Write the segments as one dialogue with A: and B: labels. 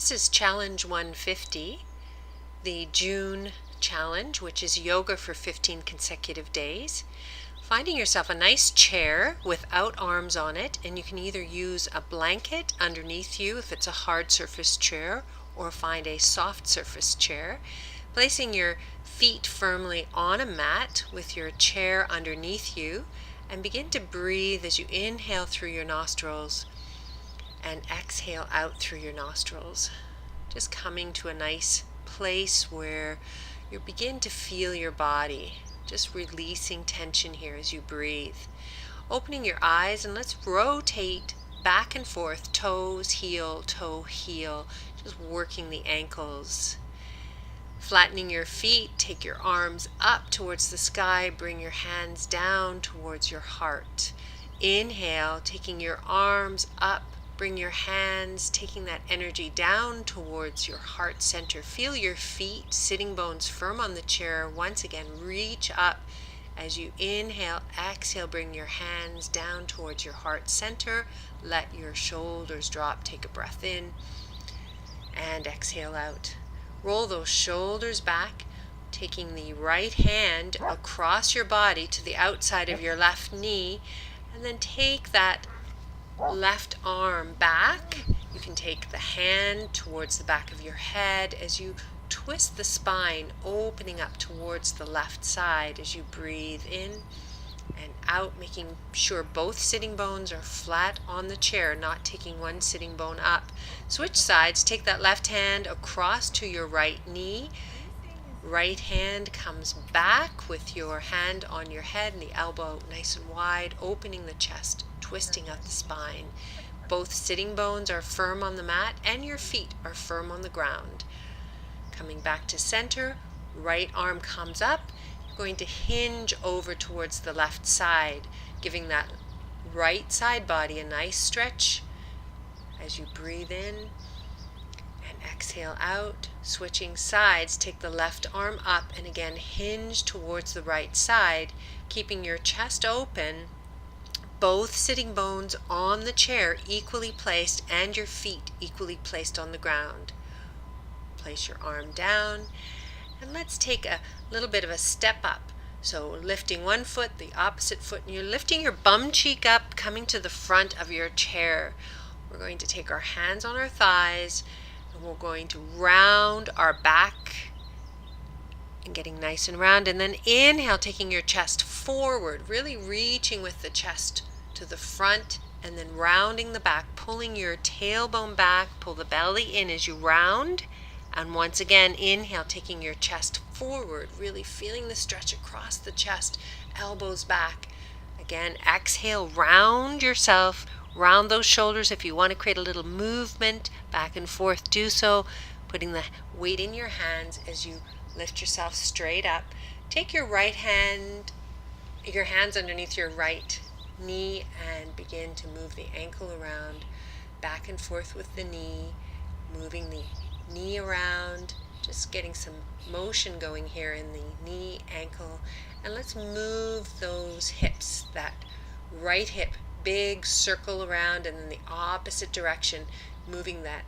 A: This is Challenge 150, the June challenge, which is yoga for 15 consecutive days. Finding yourself a nice chair without arms on it, and you can either use a blanket underneath you if it's a hard surface chair, or find a soft surface chair. Placing your feet firmly on a mat with your chair underneath you, and begin to breathe as you inhale through your nostrils and exhale out through your nostrils. Just coming to a nice place where you begin to feel your body, just releasing tension here as you breathe. Opening your eyes, and let's rotate back and forth, toes, heel, toe, heel, just working the ankles. Flattening your feet, take your arms up towards the sky, bring your hands down towards your heart. Inhale, taking your arms up, bring your hands, taking that energy down towards your heart center. Feel your feet, sitting bones firm on the chair. Once again, reach up. As you inhale, exhale, bring your hands down towards your heart center. Let your shoulders drop. Take a breath in and exhale out. Roll those shoulders back, taking the right hand across your body to the outside of your left knee, and then take that left arm back. You can take the hand towards the back of your head as you twist the spine, opening up towards the left side as you breathe in and out, making sure both sitting bones are flat on the chair, not taking one sitting bone up. Switch sides, take that left hand across to your right knee. Right hand comes back with your hand on your head and the elbow nice and wide, opening the chest, twisting out the spine. Both sitting bones are firm on the mat and your feet are firm on the ground. Coming back to center, right arm comes up. You're going to hinge over towards the left side, giving that right side body a nice stretch as you breathe in and exhale out. Switching sides, take the left arm up and again hinge towards the right side, keeping your chest open, both sitting bones on the chair equally placed and your feet equally placed on the ground. Place your arm down and let's take a little bit of a step up. So lifting one foot, the opposite foot, and you're lifting your bum cheek up, coming to the front of your chair. We're going to take our hands on our thighs and we're going to round our back and getting nice and round, and then inhale, taking your chest forward, really reaching with the chest to the front and then rounding the back, pulling your tailbone back, pull the belly in as you round, and once again inhale, taking your chest forward, really feeling the stretch across the chest, elbows back. Again, exhale, round yourself, round those shoulders. If you want to create a little movement back and forth, do so, putting the weight in your hands as you lift yourself straight up. Take your right hand, your hands underneath your right knee, and begin to move the ankle around, back and forth with the knee, moving the knee around, just getting some motion going here in the knee, ankle, and let's move those hips, that right hip, big circle around, and then the opposite direction, moving that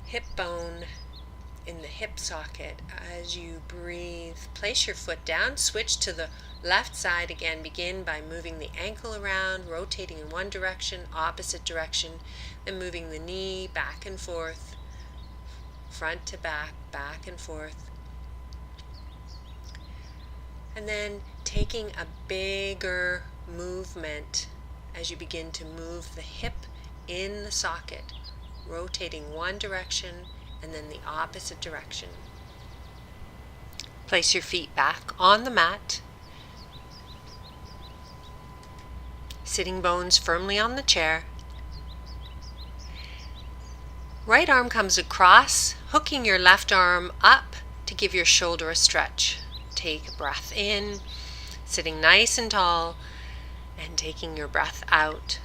A: hip bone in the hip socket as you breathe. Place your foot down, switch to the left side again. Begin by moving the ankle around, rotating in one direction, opposite direction, then moving the knee back and forth, front to back, back and forth. And then taking a bigger movement as you begin to move the hip in the socket, rotating one direction and then the opposite direction. Place your feet back on the mat, sitting bones firmly on the chair. Right arm comes across, hooking your left arm up to give your shoulder a stretch. Take a breath in, sitting nice and tall, and taking your breath out.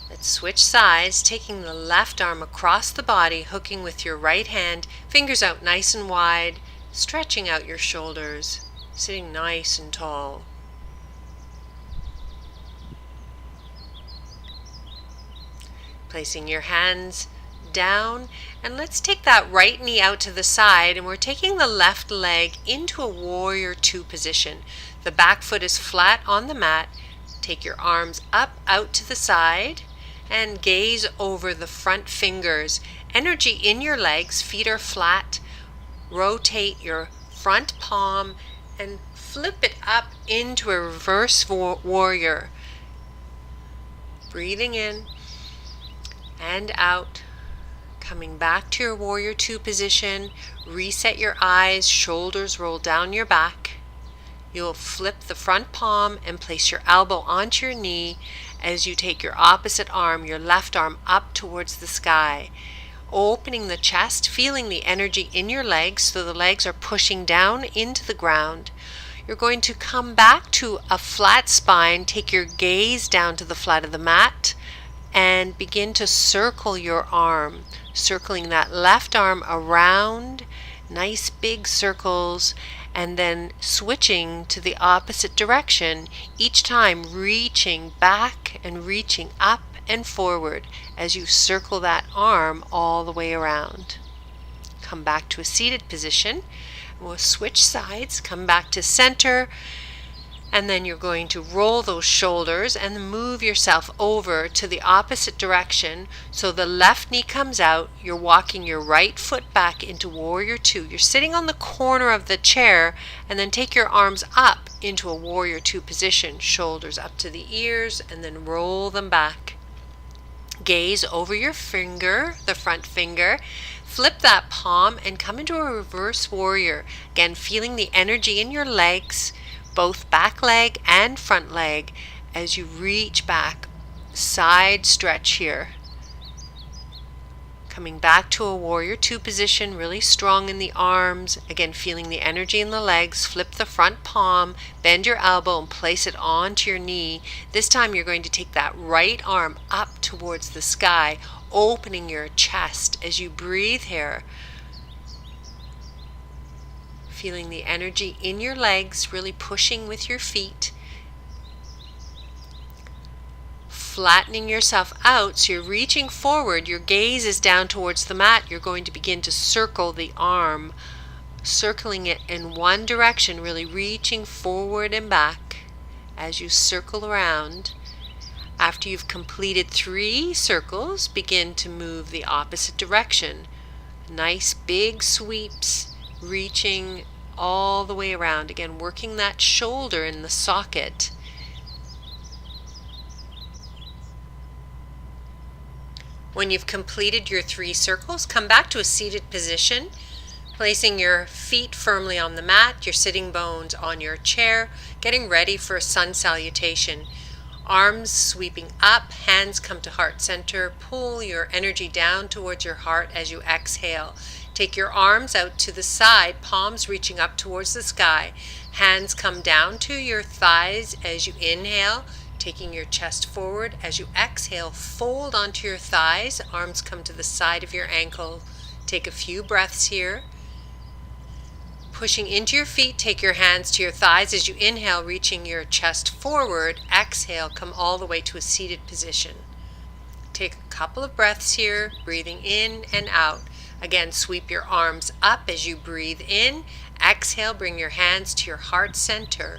A: Let's switch sides, taking the left arm across the body, hooking with your right hand, fingers out nice and wide, stretching out your shoulders, sitting nice and tall. Placing your hands down, and let's take that right knee out to the side, and we're taking the left leg into a warrior two position. The back foot is flat on the mat. Take your arms up out to the side and gaze over the front fingers. Energy in your legs, feet are flat. Rotate your front palm and flip it up into a reverse warrior. Breathing in and out. Coming back to your warrior two position. Reset your eyes, shoulders roll down your back. You'll flip the front palm and place your elbow onto your knee as you take your opposite arm, your left arm, up towards the sky. Opening the chest, feeling the energy in your legs so the legs are pushing down into the ground. You're going to come back to a flat spine, take your gaze down to the flat of the mat, and begin to circle your arm, circling that left arm around, nice big circles, and then switching to the opposite direction, each time reaching back and reaching up and forward as you circle that arm all the way around. Come back to a seated position. We'll switch sides, come back to center, and then you're going to roll those shoulders and move yourself over to the opposite direction. So the left knee comes out, you're walking your right foot back into warrior two. You're sitting on the corner of the chair, and then take your arms up into a warrior two position, shoulders up to the ears, and then roll them back. Gaze over your finger, the front finger, flip that palm and come into a reverse warrior. Again, feeling the energy in your legs, both back leg and front leg, as you reach back, side stretch here. Coming back to a warrior two position, really strong in the arms. Again, feeling the energy in the legs. Flip the front palm, bend your elbow and place it onto your knee. This time you're going to take that right arm up towards the sky, opening your chest as you breathe here. Feeling the energy in your legs, really pushing with your feet. Flattening yourself out, so you're reaching forward, your gaze is down towards the mat. You're going to begin to circle the arm, circling it in one direction, really reaching forward and back as you circle around. After you've completed 3 circles, begin to move the opposite direction. Nice big sweeps, reaching all the way around. Again, working that shoulder in the socket. When you've completed your 3 circles, come back to a seated position, placing your feet firmly on the mat, your sitting bones on your chair, getting ready for a sun salutation. Arms sweeping up, hands come to heart center. Pull your energy down towards your heart as you exhale. Take your arms out to the side, palms reaching up towards the sky. Hands come down to your thighs as you inhale, taking your chest forward. As you exhale, fold onto your thighs, arms come to the side of your ankle. Take a few breaths here. Pushing into your feet, take your hands to your thighs as you inhale, reaching your chest forward. Exhale, come all the way to a seated position. Take a couple of breaths here, breathing in and out. Again, sweep your arms up as you breathe in. Exhale, bring your hands to your heart center.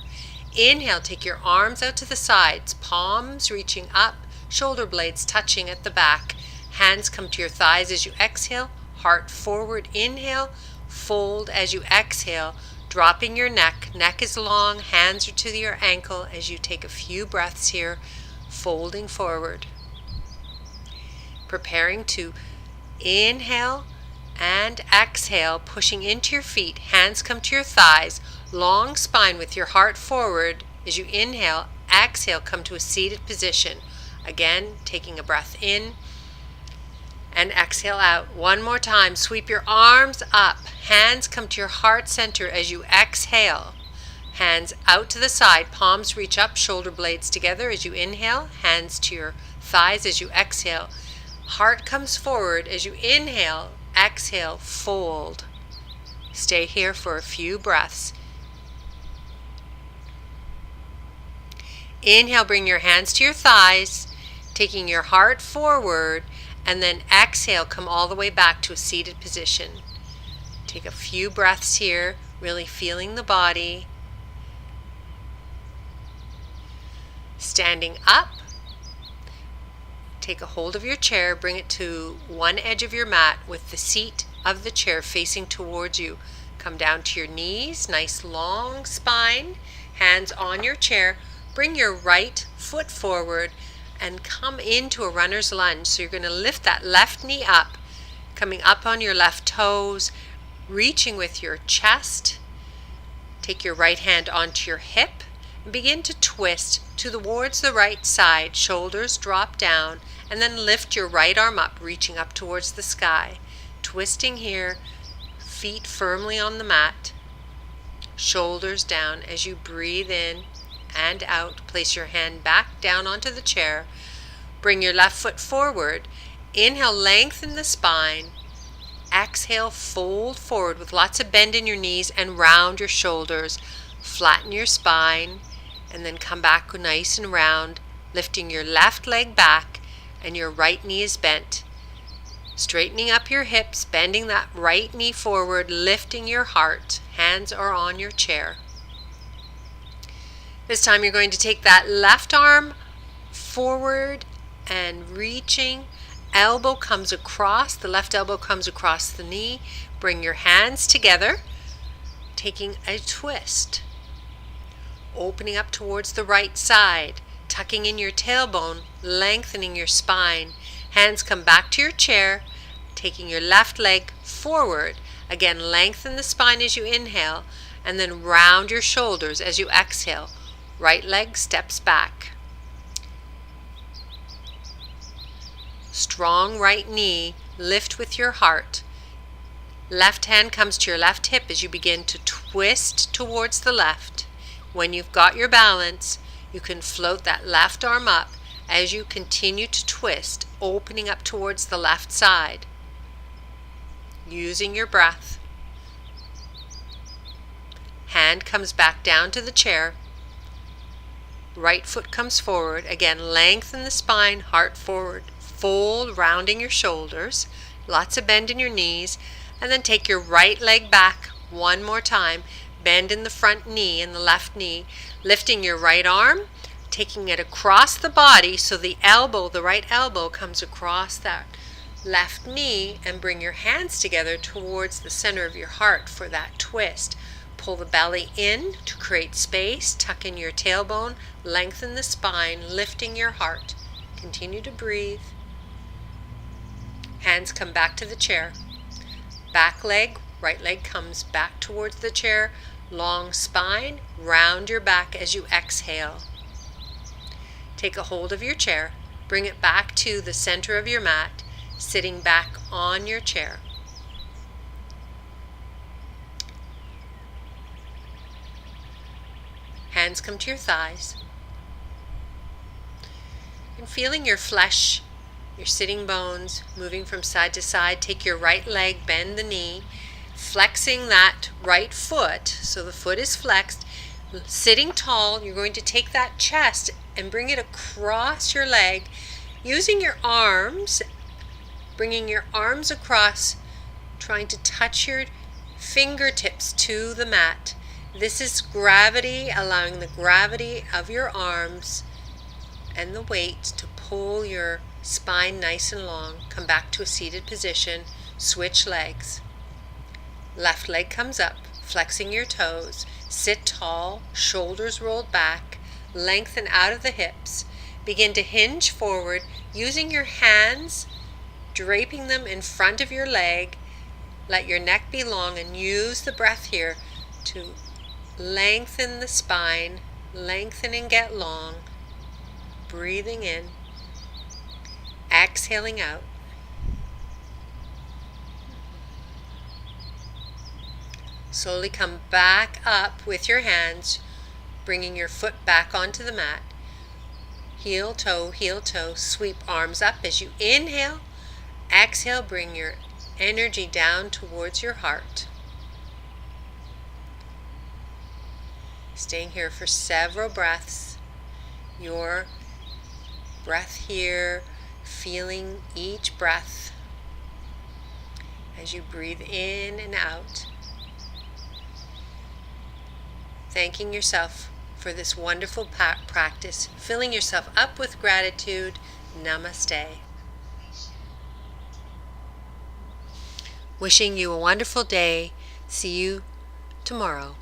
A: Inhale, take your arms out to the sides, palms reaching up, shoulder blades touching at the back. Hands come to your thighs as you exhale, heart forward, inhale, fold as you exhale, dropping your neck. Neck is long, hands are to your ankle as you take a few breaths here, folding forward. Preparing to inhale and exhale, pushing into your feet, hands come to your thighs, long spine with your heart forward. As you inhale, exhale, come to a seated position. Again, taking a breath in and exhale out. One more time, sweep your arms up, hands come to your heart center as you exhale. Hands out to the side, palms reach up, shoulder blades together as you inhale, hands to your thighs as you exhale. Heart comes forward as you inhale, exhale, fold. Stay here for a few breaths. Inhale, bring your hands to your thighs, taking your heart forward, and then exhale, come all the way back to a seated position. Take a few breaths here, really feeling the body. Standing up, take a hold of your chair, bring it to one edge of your mat with the seat of the chair facing towards you. Come down to your knees, nice long spine, hands on your chair. Bring your right foot forward and come into a runner's lunge. So you're going to lift that left knee up, coming up on your left toes, reaching with your chest. Take your right hand onto your hip and begin to twist towards the right side. Shoulders drop down, and then lift your right arm up, reaching up towards the sky. Twisting here, feet firmly on the mat, shoulders down. As you breathe in and out, place your hand back down onto the chair. Bring your left foot forward. Inhale, lengthen the spine. Exhale, fold forward with lots of bend in your knees and round your shoulders. Flatten your spine and then come back nice and round, lifting your left leg back and your right knee is bent. Straightening up your hips, bending that right knee forward, lifting your heart. Hands are on your chair. This time you're going to take that left arm forward and reaching. Elbow comes across, the left elbow comes across the knee. Bring your hands together, taking a twist. Opening up towards the right side, tucking in your tailbone, lengthening your spine. Hands come back to your chair, taking your left leg forward. Again, lengthen the spine as you inhale, and then round your shoulders as you exhale. Right leg steps back. Strong right knee, lift with your heart. Left hand comes to your left hip as you begin to twist towards the left. When you've got your balance, you can float that left arm up as you continue to twist, opening up towards the left side. Using your breath. Hand comes back down to the chair. Right foot comes forward. Again, lengthen the spine, heart forward. Fold, rounding your shoulders. Lots of bend in your knees. And then take your right leg back one more time. Bend in the front knee and the left knee. Lifting your right arm, taking it across the body so the elbow, the right elbow, comes across that left knee, and bring your hands together towards the center of your heart for that twist. Pull the belly in to create space. Tuck in your tailbone. Lengthen the spine, lifting your heart. Continue to breathe. Hands come back to the chair. Back leg, right leg comes back towards the chair. Long spine, round your back as you exhale. Take a hold of your chair. Bring it back to the center of your mat, sitting back on your chair. Hands come to your thighs. And feeling your flesh, your sitting bones moving from side to side. Take your right leg, bend the knee, flexing that right foot so the foot is flexed. Sitting tall, you're going to take that chest and bring it across your leg, using your arms, bringing your arms across, trying to touch your fingertips to the mat. This is gravity, allowing the gravity of your arms and the weight to pull your spine nice and long. Come back to a seated position. Switch legs. Left leg comes up, flexing your toes. Sit tall, shoulders rolled back, lengthen out of the hips. Begin to hinge forward, using your hands, draping them in front of your leg. Let your neck be long and use the breath here to lengthen the spine, lengthen and get long. Breathing in, exhaling out. Slowly come back up with your hands, bringing your foot back onto the mat. Heel toe, sweep arms up as you inhale. Exhale, bring your energy down towards your heart. Staying here for several breaths. Your breath here, feeling each breath as you breathe in and out. Thanking yourself for this wonderful practice, filling yourself up with gratitude. Namaste. Wishing you a wonderful day. See you tomorrow.